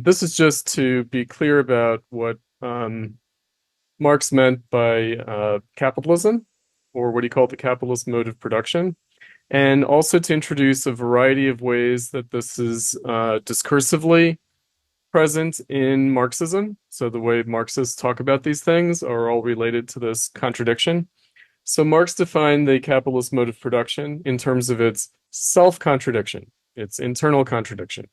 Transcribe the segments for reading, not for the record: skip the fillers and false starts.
This is just to be clear about what Marx meant by capitalism, or what he called the capitalist mode of production, and also to introduce a variety of ways that this is discursively present in Marxism. So the way Marxists talk about these things are all related to this contradiction. So Marx defined the capitalist mode of production in terms of its self-contradiction, its internal contradiction.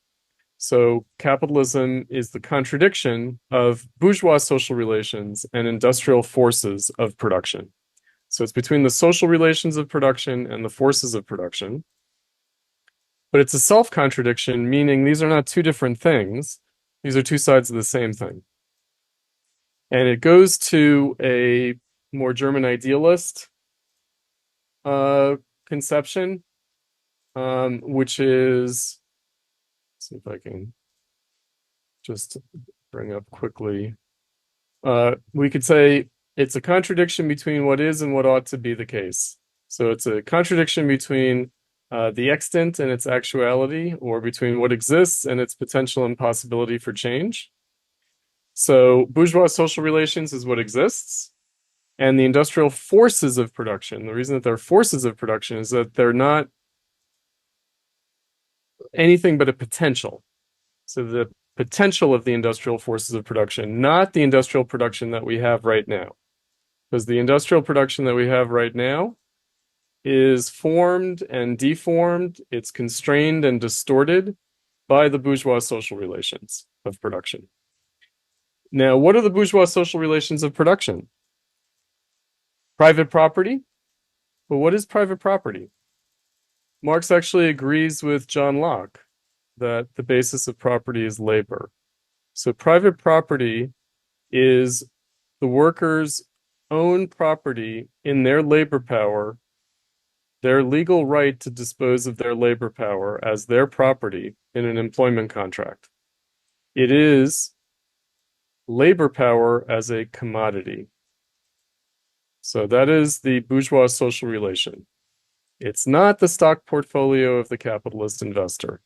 So capitalism is the contradiction of bourgeois social relations and industrial forces of production. So it's between the social relations of production and the forces of production. But it's a self-contradiction, meaning these are not two different things. These are two sides of the same thing. And it goes to a more German idealist conception, which is, let's see if I can just bring up quickly. We could say it's a contradiction between what is and what ought to be the case. So it's a contradiction between the extant and its actuality, or between what exists and its potential and possibility for change. So bourgeois social relations is what exists, and the industrial forces of production, the reason that they're forces of production is that they're not anything but a potential. So the potential of the industrial forces of production, not the industrial production that we have right now. Because the industrial production that we have right now is formed and deformed, it's constrained and distorted by the bourgeois social relations of production. Now, what are the bourgeois social relations of production? Private property? But what is private property? Marx actually agrees with John Locke that the basis of property is labor. So private property is the workers' own property in their labor power, their legal right to dispose of their labor power as their property in an employment contract. It is labor power as a commodity. So that is the bourgeois social relation. It's not the stock portfolio of the capitalist investor.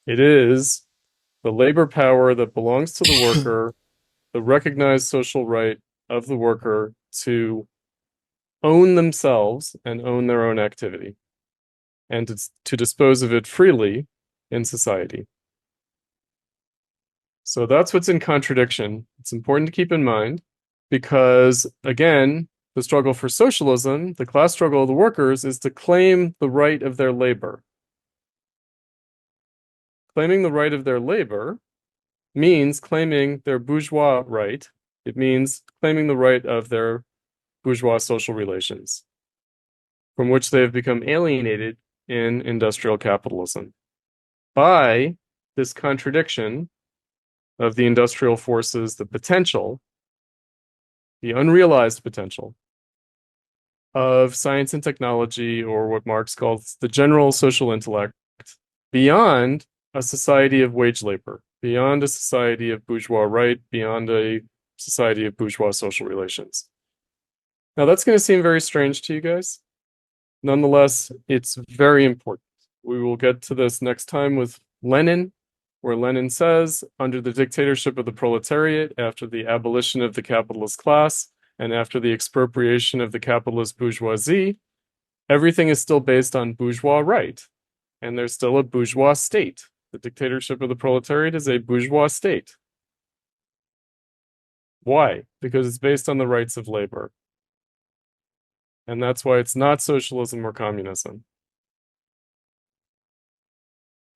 It is the labor power that belongs to the worker, the recognized social right of the worker to own themselves and own their own activity, and to dispose of it freely in society. So that's what's in contradiction. It's important to keep in mind because, again, the struggle for socialism, the class struggle of the workers, is to claim the right of their labor. Claiming the right of their labor means claiming their bourgeois right. It means claiming the right of their bourgeois social relations, from which they have become alienated in industrial capitalism by this contradiction of the industrial forces, the potential, the unrealized potential of science and technology, or what Marx calls the general social intellect, beyond a society of wage labor, beyond a society of bourgeois right, beyond a society of bourgeois social relations. Now, that's going to seem very strange to you guys. Nonetheless, it's very important. We will get to this next time with Lenin, where Lenin says, under the dictatorship of the proletariat, after the abolition of the capitalist class, and after the expropriation of the capitalist bourgeoisie, everything is still based on bourgeois right, and there's still a bourgeois state. The dictatorship of the proletariat is a bourgeois state. Why? Because it's based on the rights of labor. And that's why it's not socialism or communism.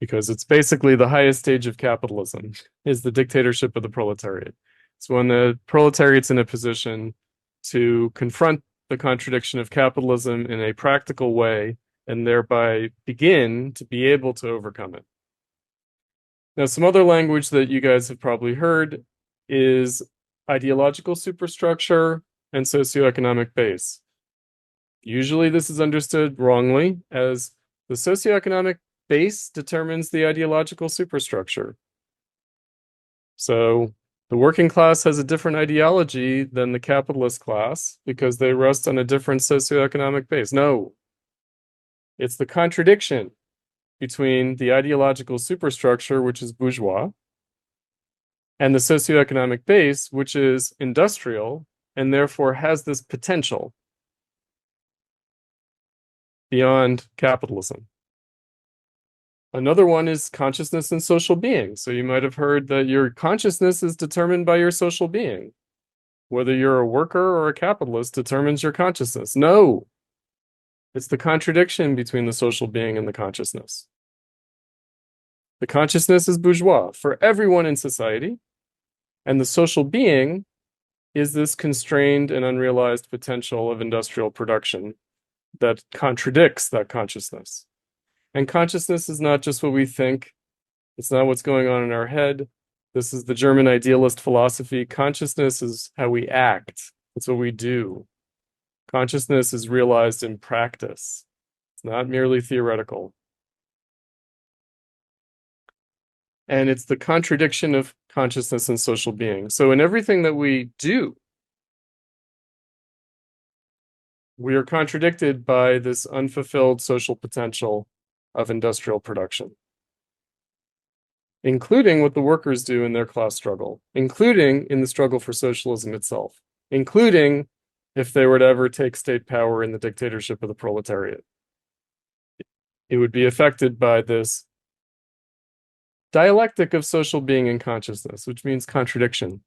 Because it's basically the highest stage of capitalism is the dictatorship of the proletariat. It's when the proletariat's in a position to confront the contradiction of capitalism in a practical way and thereby begin to be able to overcome it. Now, some other language that you guys have probably heard is ideological superstructure and socioeconomic base. Usually this is understood wrongly as the socioeconomic base determines the ideological superstructure. So the working class has a different ideology than the capitalist class because they rest on a different socioeconomic base. No, it's the contradiction between the ideological superstructure, which is bourgeois, and the socioeconomic base, which is industrial, and therefore has this potential beyond capitalism. Another one is consciousness and social being. So you might have heard that your consciousness is determined by your social being. Whether you're a worker or a capitalist determines your consciousness. No, it's the contradiction between the social being and the consciousness. The consciousness is bourgeois for everyone in society, and the social being is this constrained and unrealized potential of industrial production that contradicts that consciousness. And consciousness is not just what we think. It's not what's going on in our head. This is the German idealist philosophy. Consciousness is how we act. It's what we do. Consciousness is realized in practice. It's not merely theoretical. And it's the contradiction of consciousness and social being. So in everything that we do, we are contradicted by this unfulfilled social potential of industrial production, including what the workers do in their class struggle, including in the struggle for socialism itself, including if they were to ever take state power in the dictatorship of the proletariat. It would be affected by this dialectic of social being and consciousness, which means contradiction.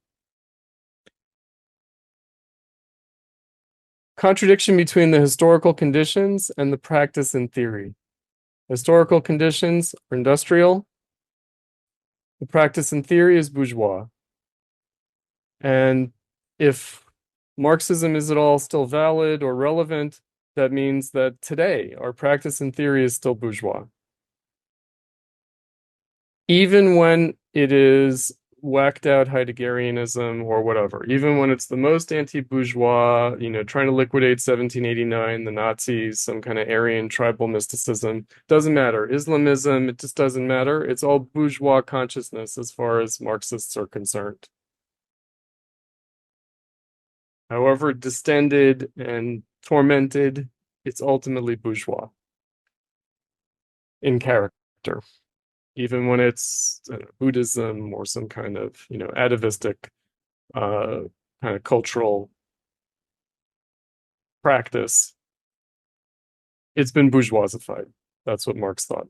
Contradiction between the historical conditions and the practice and theory. Historical conditions are industrial. The practice and theory is bourgeois. And if Marxism is at all still valid or relevant, that means that today our practice and theory is still bourgeois. Even when it is whacked out Heideggerianism or whatever, even when it's the most anti-bourgeois, trying to liquidate 1789, the Nazis, some kind of Aryan tribal mysticism, doesn't matter. Islamism, it just doesn't matter. It's all bourgeois consciousness as far as Marxists are concerned. However distended and tormented, it's ultimately bourgeois in character. Even when it's Buddhism or some kind of, atavistic kind of cultural practice, it's been bourgeoisified. That's what Marx thought.